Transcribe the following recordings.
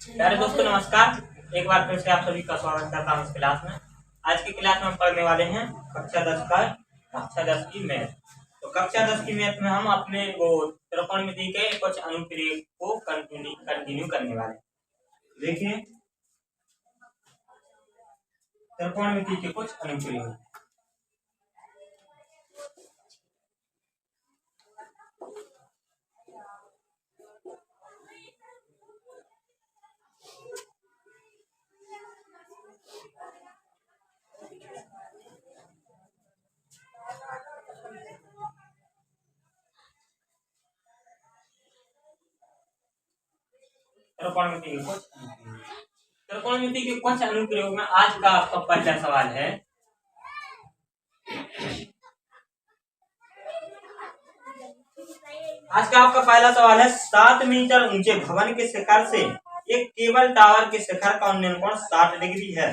प्यारे दोस्तों नमस्कार। एक बार फिर से आप सभी का स्वागत करता हूँ इस क्लास में। आज की क्लास में हम पढ़ने वाले हैं कक्षा 10 की मैथ। तो कक्षा 10 की मैथ में हम अपने वो त्रिकोणमिति के कुछ अनुप्रयोग को कंटिन्यू करने वाले हैं। देखिए त्रिकोणमिति के कुछ अनुप्रयोग। त्रिकोणमिति के कुछ अनुप्रयोग में आज का आपका पहला सवाल है। आज का आपका पहला सवाल है 7 मीटर ऊंचे भवन के शिखर से एक केबल टावर के शिखर का उन्नयन कोण 60 डिग्री है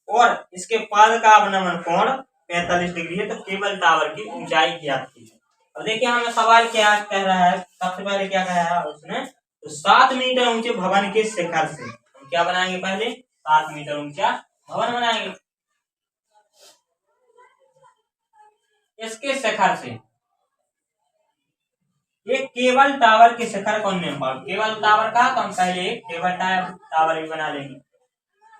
और इसके पाद का अवनमन कोण 45 डिग्री है। तो केबल टावर की ऊंचाई ज्ञात कीजिए। अब देखिए हमें सवाल क्या कह रहा है। सबसे पहले क्या कहा है उसने, तो 7 मीटर ऊंचे भवन के शिखर से हम क्या बनाएंगे, पहले 7 मीटर ऊंचा भवन बनाएंगे। इसके शिखर से एक केबल टावर के शिखर का उन्नयन कोण, केबल टावर का तो हम पहले एक केबल टावर भी बना लेंगे।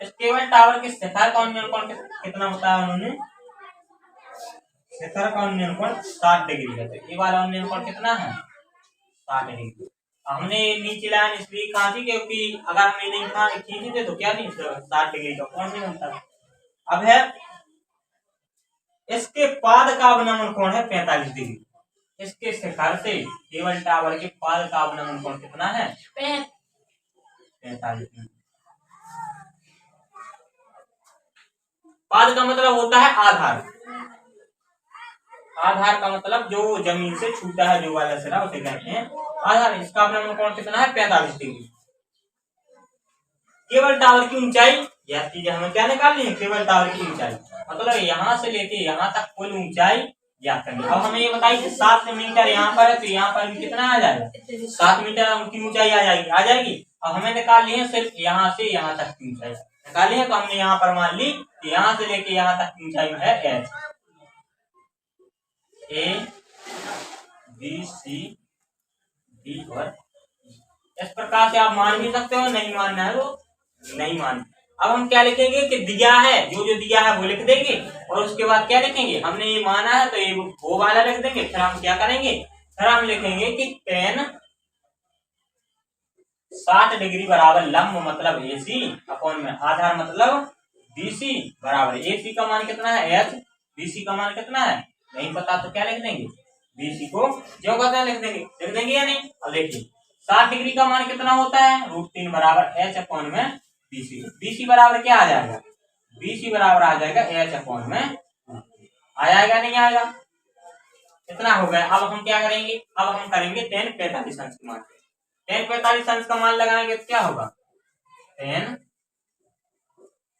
इस केबल टावर के शिखर का उन्नयन कोण कितना होता है, उन्होंने शिखर का उन्नयन कोण 60 डिग्री है। तो ये वाला उन्नयन कोण कितना है, 60 डिग्री। हमने नीचे लाइन इसलिए कहा थी क्योंकि अगर हमें नहीं खींची थे तो क्या नहीं 60 डिग्री का कोण नहीं बनता। अब है इसके पाद का अवनमन कोण है 45 डिग्री। इसके शिखर से केबल टावर के पाद का अवनमन कोण कितना है, 45 डिग्री। पाद का मतलब होता है आधार। आधार का मतलब जो जमीन से छूटा है, जो वाला सिरा उसे कहते हैं आधार। इसका अवनमन कोण कितना है, 45 डिग्री। केबल टावर की ऊंचाई याद कीजिए, हमें क्या निकालनी है, केबल टावर की ऊंचाई। मतलब यहाँ से लेके यहाँ तक कुल ऊंचाई याद करनी। अब हमें ये बताइए 7 मीटर यहाँ पर है तो यहाँ पर भी कितना आ जाएगा, 7 मीटर उनकी ऊंचाई आ जाएगी। अब हमें निकालनी है सिर्फ यहाँ से यहाँ तक की ऊंचाई निकाली है। तो हमने यहाँ पर मान ली यहाँ से लेके यहाँ तक की ऊंचाई में है H, A B C D और इस प्रकार से आप मान भी सकते हो, नहीं मानना है वो नहीं मान। अब हम क्या लिखेंगे कि दिया है, जो दिया है वो लिख देंगे और उसके बाद क्या लिखेंगे, हमने ये माना है तो ये वो वाला लिख देंगे। फिर हम क्या करेंगे, फिर हम लिखेंगे कि tan 60 डिग्री बराबर लंब मतलब AC अपॉन में आधार मतलब BC बराबर AC का मान कितना है H, BC का मान कितना है नहीं पता तो क्या लिख देंगे, BC को जो कहते हैं लिख देंगे या नहीं। अब देखिए 60 डिग्री का मान कितना होता है, √3 बराबर H अपॉन में BC। BC बराबर क्या आ जाएगा, BC बराबर आ जाएगा H अपॉन में आ जाएगा, नहीं आएगा। इतना हो गया। अब हम क्या करेंगे, अब हम करेंगे tan 45 अंश का मान। tan 45 अंश का मान लगाएंगे तो क्या होगा, tan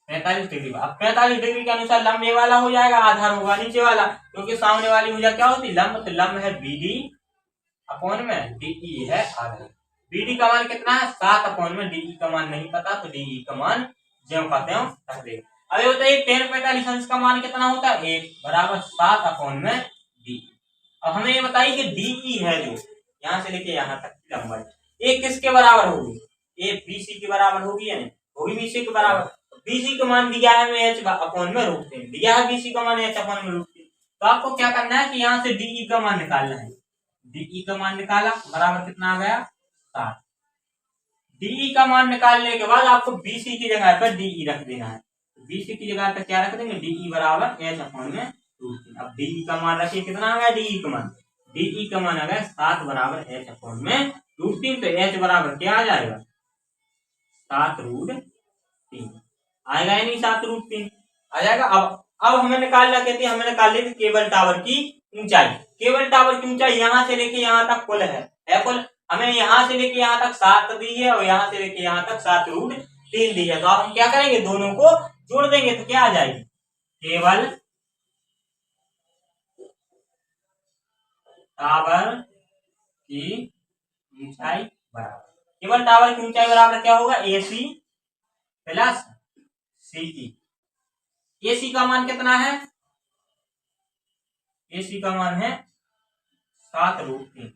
45 डिग्री। अब 45 डिग्री के अनुसार लंब ये वाला हो जाएगा, आधार होगा नीचे वाला, क्योंकि सामने वाली भुजा क्या होती लंब, तो लंब है BD अपॉन में DE है आधार। BD का मान कितना है 7 अपॉन में DE का मान नहीं पता तो DE का मान जो कहते हैं रख देंगे। अब ये बताइए tan 45 अंश का मान कितना होता है 1 बराबर 7 अपॉन में DE। अब हमें ये बताइए कि DE है जो यहाँ से लेके यहाँ तक की लंबाई, ये किसके बराबर होगी, ये BC के बराबर होगी या नहीं होगी, BC के बराबर। BC का मान दिया है मैं H अपॉन में √3 दिया है, BC का मान H अपॉन में √3। तो आपको क्या करना है कि यहाँ से DE का मान निकालना है। DE का मान निकाला बराबर कितना आ गया 7। DE का मान निकालने के बाद आपको BC की जगह पर DE रख देना है। BC की जगह पर क्या रख देंगे, DE बराबर H अपॉन में √3। अब DE का मान रखिए कितना आ गया, DE का मान आ गया 7 बराबर H अपॉन में √3। तो H बराबर क्या आ जाएगा 7√3 आएगा या नहीं, 7√3 आ जाएगा। अब हमें निकालना कहते हैं, हमें निकाल ली केबल टावर की ऊंचाई। केबल टावर की ऊंचाई यहाँ से लेके यहाँ तक कुल है कुल हमें यहाँ से लेके यहाँ तक 7 दी है और यहाँ से लेके यहाँ तक 7√3 दी है। तो अब हम क्या करेंगे, दोनों को जोड़ देंगे तो क्या आ जाएगी, केबल टावर की ऊंचाई बराबर केबल टावर की ऊंचाई बराबर क्या होगा, AC प्लस CE। AC का मान कितना है, AC का मान है 7√3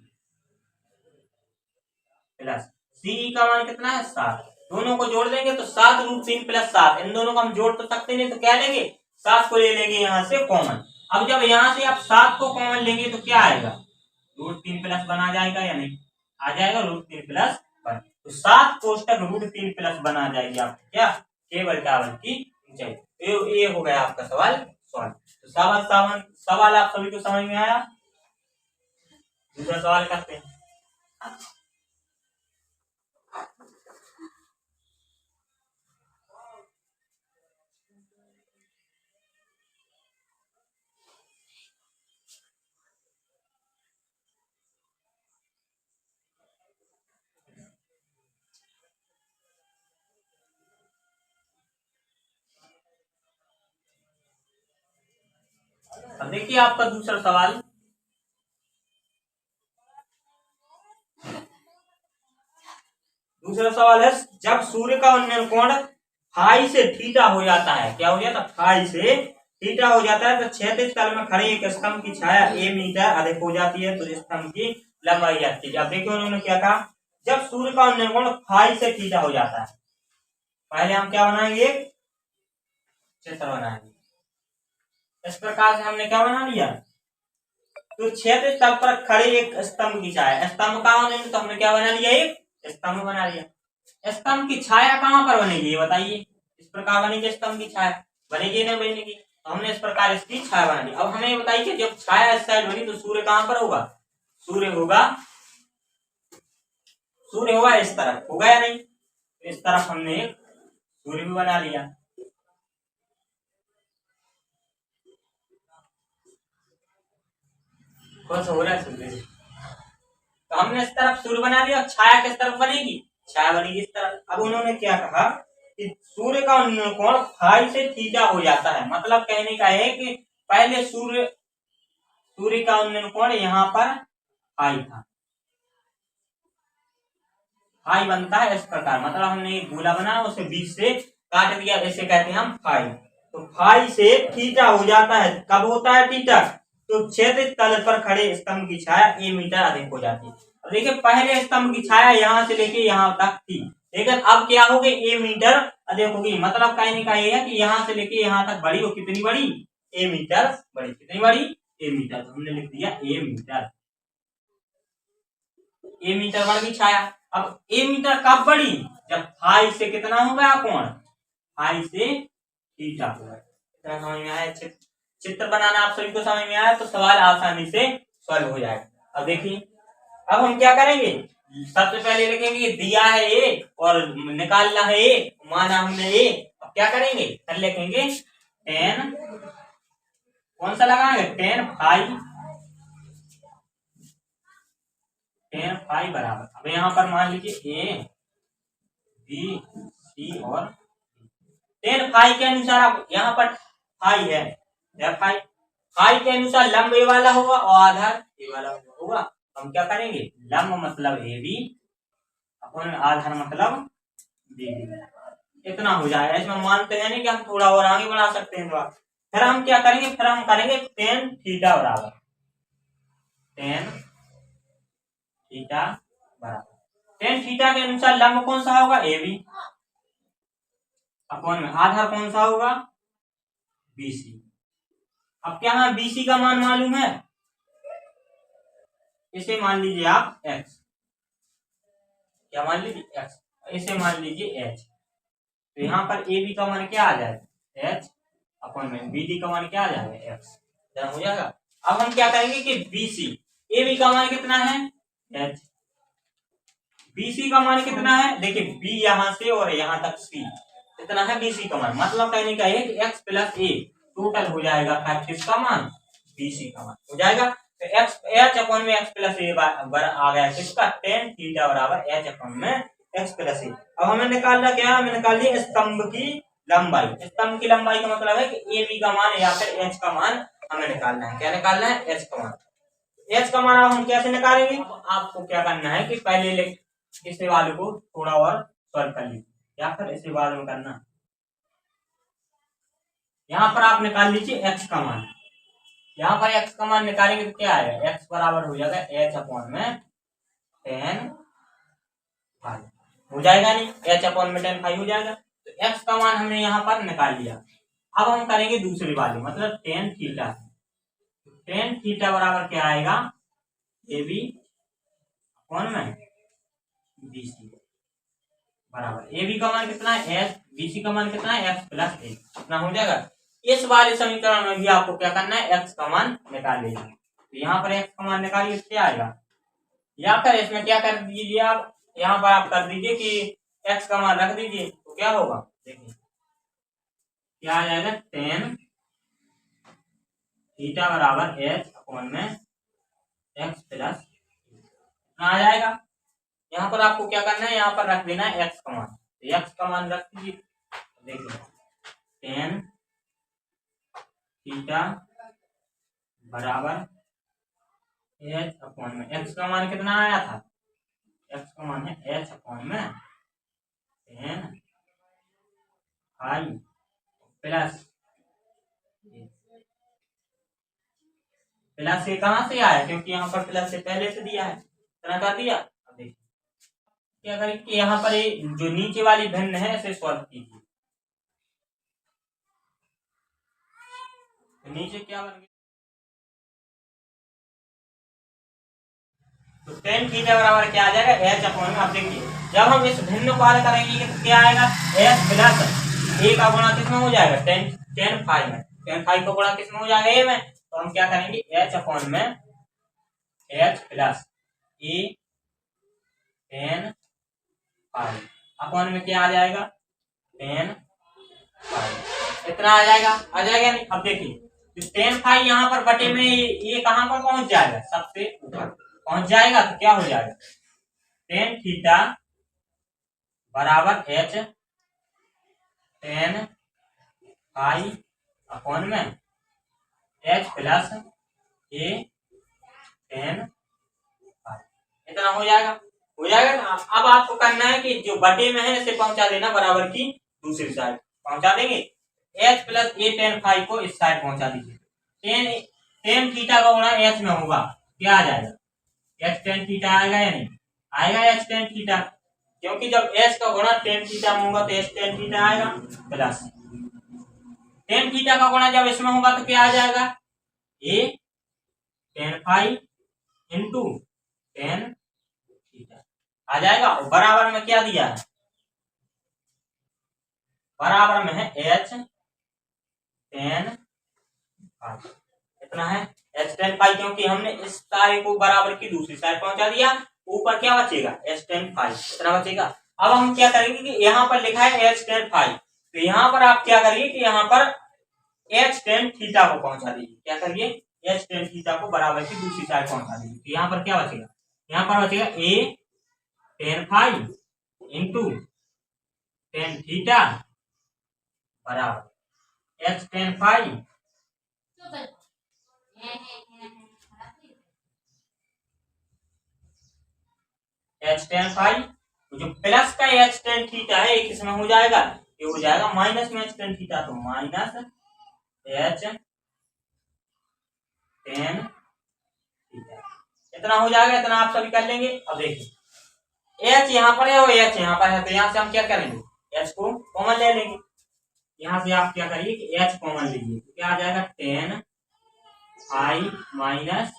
प्लस CE का मान कितना है 7। दोनों को जोड़ देंगे तो 7√3 प्लस 7, इन दोनों को हम जोड़ तो सकते नहीं, तो क्या लेंगे 7 को ले लेंगे यहाँ से कॉमन। अब जब यहाँ से आप 7 को कॉमन लेंगे तो क्या आएगा, √3 प्लस 1 आ जाएगा या नहीं, आ जाएगा √3 प्लस 1। तो 7 कोष्टक √3 प्लस 1 आ जाएगी आपको क्या, केबल टावर की ऊंचाई। ये हो गया आपका सवाल सॉल्व। तो सवाल आप सभी को समझ में आया। दूसरा सवाल करते हैं। अब देखिए आपका दूसरा सवाल, दूसरा सवाल है जब सूर्य का उन्नयन कोण फाई से थीटा हो जाता है, क्या हो जाता है, फाई से थीटा हो जाता है, तो क्षैतिज तल में खड़े एक स्तंभ की छाया a मीटर अधिक हो जाती है, तो स्तंभ की लंबाई आती है। अब देखिए उन्होंने क्या कहा, जब सूर्य का उन्नयन कोण फाई से थीटा हो जाता है, पहले हम क्या बनाएंगे, चित्र बनाएंगे। इस प्रकार से हमने क्या बना लिया, तो क्षैतिज तल पर खड़े एक स्तंभ की छाया, स्तंभ कहाँ बनेगी, तो हमने क्या बना लिया, एक स्तंभ बना लिया। स्तंभ की छाया कहाँ पर बनेगी ये बताइए, इस प्रकार बनेगी स्तंभ की छाया, बनेगी नहीं बनेगी, तो हमने इस प्रकार इसकी छाया बना ली। अब हमें बताइए कि जब छाया इस साइड बनी तो सूर्य कहाँ पर होगा, सूर्य होगा इस तरफ, होगा या नहीं, तो इस तरफ हमने एक सूर्य भी बना लिया। कौन सा हो रहा है सूर्य, तो हमने इस तरफ सूर्य बना लिया, छाया किस तरफ बनेगी, छाया बनेगी इस तरफ। अब उन्होंने क्या कहा कि सूर्य का उन्नयन कोण फाई से थीटा हो जाता है, मतलब कहने का है कि पहले सूर्य का उन्नयन कोण यहाँ पर फाई था, फाई बनता है इस प्रकार, मतलब हमने एक गोला बनाया उसे बीच से काट दिया, इसे कहते हैं हम फाई। तो फाई से थीटा हो जाता है, कब होता है थीटा, तो क्षैतिज तल पर खड़े स्तंभ की छाया a मीटर अधिक हो जाती है। अब देखिए पहले स्तंभ की छाया यहाँ से लेके यहाँ तक थी, लेकिन अब क्या हो गई, a मीटर अधिक होगी, मतलब कहने का ये है कि यहाँ से लेके यहाँ तक बड़ी, वो कितनी बड़ी, a मीटर बड़ी, कितनी बड़ी, a मीटर, तो हमने लिख दिया a मीटर, a मीटर बढ़ गई छाया। अब a मीटर कब बढ़ी, जब फाई से कितना हो गया कोण, फाई से थीटा हो गया। इतना समझ में आया, चित्र बनाना आप सभी को समझ में आया, तो सवाल आसानी से सॉल्व हो जाएगा। अब देखिए अब हम क्या करेंगे, सबसे पहले लिखेंगे दिया है ए और निकालना है ए, माना हमने ए, अब क्या करेंगे, फिर लिखेंगे टेन, कौन सा लगाएंगे, टेन फाई बराबर, अब यहाँ पर मान लीजिए ए बी सी और टेन फाई के अनुसार, अब यहाँ पर फाई है, फाई के अनुसार लंब ए वाला होगा और आधार ए वाला होगा। हम क्या करेंगे, लंब मतलब ए बी अपन आधार मतलब बी, इतना हो जाएगा। इसमें मानते हैं नहीं कि हम थोड़ा और आगे बढ़ा सकते हैं, तो फिर हम क्या करेंगे, फिर हम करेंगे टेन थीटा बराबर, टेन थीटा के अनुसार लंब कौन सा होगा, ए बी, अपन में आधार कौन सा होगा, बीसी। अब क्या है, बीसी का मान मालूम है, इसे मान लीजिए आप x, क्या मान लीजिए x, इसे मान लीजिए h, तो यहाँ पर ए बी का मान क्या आ जाएगा, h अपन में बी डी का मान क्या आ जाएगा, x, हो जाएगा। अब हम क्या करेंगे कि बीसी, ए बी का मान कितना है h, बीसी का मान कितना है, देखिए बी यहाँ से और यहाँ तक सी इतना है बीसी का मान, मतलब कहने का है कि x प्लस ए टोटल हो जाएगा किसका मान, बीसी का मान हो जाएगा। तो h अपन में x प्लस ए आ गया किसका, टेन थीटा बराबर h अपन में x प्लस ए। अब हमें निकालना क्या है, हमें निकाल लिया स्तंभ की लंबाई, स्तंभ की लंबाई का मतलब है कि ए बी का मान या फिर h का मान हमें निकालना है, क्या निकालना है, h का मान। h का मान हम कैसे निकालेंगे, आपको क्या करना है कि पहले इस वाले को थोड़ा और सॉल्व कर लीजिए या फिर इसे बाद में करना। यहाँ पर आप निकाल लीजिए एक्स का मान। यहाँ पर एक्स का मान निकालेंगे तो क्या आएगा, एक्स बराबर हो जाएगा एच अपॉन में 10 फाइव हो जाएगा, नहीं एच अपॉन में 10 फाइव हो जाएगा। तो एक्स का मान हमने यहाँ पर निकाल लिया। अब हम करेंगे दूसरी वाली, मतलब टेन थीटा। टेन थीटा बराबर क्या आएगा, ए बी अपॉन में बी सी बराबर ए बी का मान कितना है एच, बी सी का मान कितना है एक्स प्लस ए, कितना हो जाएगा। इस वाले समीकरण में भी आपको क्या करना है, एक्स का मान निकाल लेना। तो यहाँ पर एक्स का मान निकालिए क्या आएगा, या फिर इसमें क्या कर दीजिए आप, यहाँ पर आप कर दीजिए कि एक्स का मान रख दीजिए तो क्या होगा, देखिए क्या आ जाएगा, टेन थीटा बराबर एच अपॉन में एक्स प्लस आ जाएगा। यहाँ पर आपको क्या करना है, यहाँ पर रख देना है एक्स का मान। तो एक्स का मान रख दीजिए, देखिए टेन थीटा बराबर एच अपॉन में एक्स का मान कितना आया था, एक्स का मान है एच अपॉन में 10 फाइव प्लस प्लस से कहां से आया, क्योंकि यहाँ पर प्लस से पहले से दिया है, इतना कर दिया। अब देखिए क्या करें कि यहाँ पर जो नीचे वाली भिन्न है इसे सॉल्व कीजिए। तो नीचे क्या बन गया, तो टेन थीटा बराबर क्या आ जाएगा, एच अपॉन में। अब देखिए जब हम इस भिन्न को हल करेंगे तो क्या आएगा, एच प्लस ए का गुणा किसमें हो जाएगा, टेन टेन फाइव में, टेन फाइव का गुणा किसमें हो जाएगा, ए में। तो हम क्या करेंगे, एच अपॉन में एच प्लस ए टेन फाइव अपॉन में क्या आ जाएगा, टेन फाइव, इतना आ जाएगा, आ जाएगा नहीं। अब देखिए टेन फाइव यहाँ पर बटे में ये कहां पर पहुंच जाएगा, सबसे ऊपर पहुंच जाएगा। तो क्या हो जाएगा, टेन थीटा बराबर एच टेन फाइव अपॉन में एच प्लस ए टेन फाइव, इतना हो जाएगा, हो जाएगा ना। अब आपको करना है कि जो बटे में है इसे पहुंचा देना बराबर की दूसरी साइड, पहुंचा देंगे। एच प्लस ए टेन फाइव को इस साइड पहुंचा दीजिए। टेन टेन थीटा का गुणा एच में होगा, क्या आ जाएगा, एच टेन थीटा आएगा या नहीं आएगा, एच टेन थीटा, क्योंकि जब एच का गुणा टेन थीटा में होगा तो एच टेन थीटा आएगा, प्लस टेन थीटा का गुणा जब इसमें होगा तो क्या आ जाएगा, A tan five into tan theta आ जाएगा। और बराबर में क्या दिया है, बराबर में है एच टेन फाइव, इतना है एच टेन फाइव, क्योंकि हमने इस साइड को बराबर की दूसरी साइड पहुंचा दिया। ऊपर क्या बचेगा, एच टेन फाइव, इतना बचेगा। अब हम क्या करेंगे कि यहाँ पर लिखा है एच टेन फाइव, तो यहाँ पर आप क्या करिए कि यहाँ पर एच टेन थीटा को पहुंचा दीजिए, क्या करिए, एच टेन थीटा को बराबर की दूसरी साइड पहुंचा दीजिए। तो यहाँ पर क्या बचेगा, यहाँ पर बचेगा A tan five into tan theta बराबर H tan five H tan five, जो प्लस का एच टेन थीटा है ये किसमें हो जाएगा, ये हो जाएगा माइनस में एच टेन थीटा, तो माइनस एच टेन थीटा, इतना हो जाएगा, इतना आप सभी कर लेंगे। अब देखिए एच यहाँ पर है और एच यहाँ पर है, तो यहाँ से हम क्या करेंगे, एच को कॉमन ले लेंगे। यहाँ से आप क्या करिए कि एच कॉमन लीजिए, तो क्या आ जाएगा, ten five minus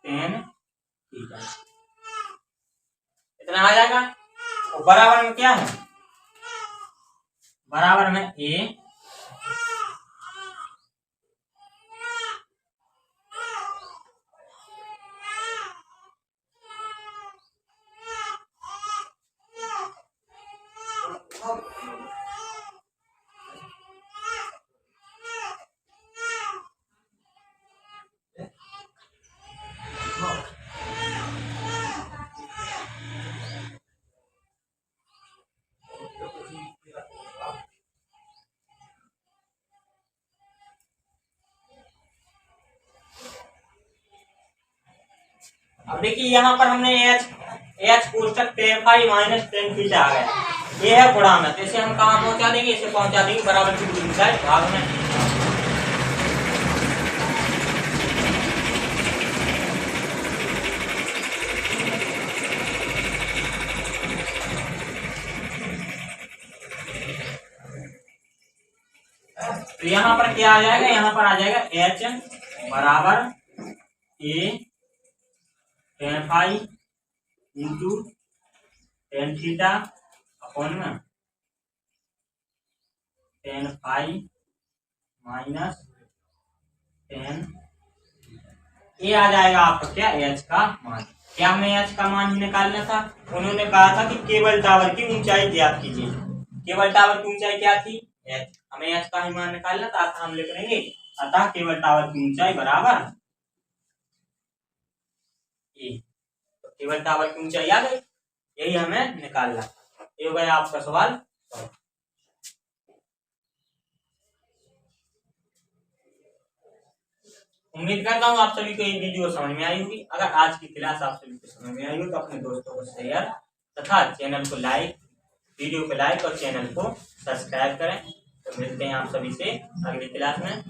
tan theta, इतना आ जाएगा। और बराबर में क्या है, बराबर में ए अब देखिए यहाँ पर हमने एच एच कोष्टक tan phi minus tan theta आ गया। ये है गुणा में, इसे हम कहाँ पहुंचा देंगे, इसे पहुंचा देंगे बराबर की दूरी साइड भाग में। तो यहाँ पर क्या आ जाएगा, यहाँ पर आ जाएगा एच बराबर A tan phi into tan theta upon में tan फाई माइनस tan। ये आ जाएगा आपका क्या, एच का मान। क्या हमें एच का मान ही निकालना था, उन्होंने कहा था कि केबल टावर की ऊंचाई ज्ञात कीजिए। केबल टावर की ऊंचाई क्या थी, एच। हमें एच का ही मान निकालना था, अतः हम लिख लेंगे अतः केबल टावर की ऊंचाई बराबर ए। तो केबल टावर की ऊंचाई आ गई, यही हमें निकालना। ये हो गया आपका सवाल। उम्मीद करता हूँ आप सभी को ये वीडियो समझ में आई होगी। अगर आज की क्लास आप सभी को समझ में आई हो तो अपने दोस्तों को शेयर तथा चैनल को लाइक, वीडियो को लाइक और चैनल को सब्सक्राइब करें। तो मिलते हैं आप सभी से अगली क्लास में।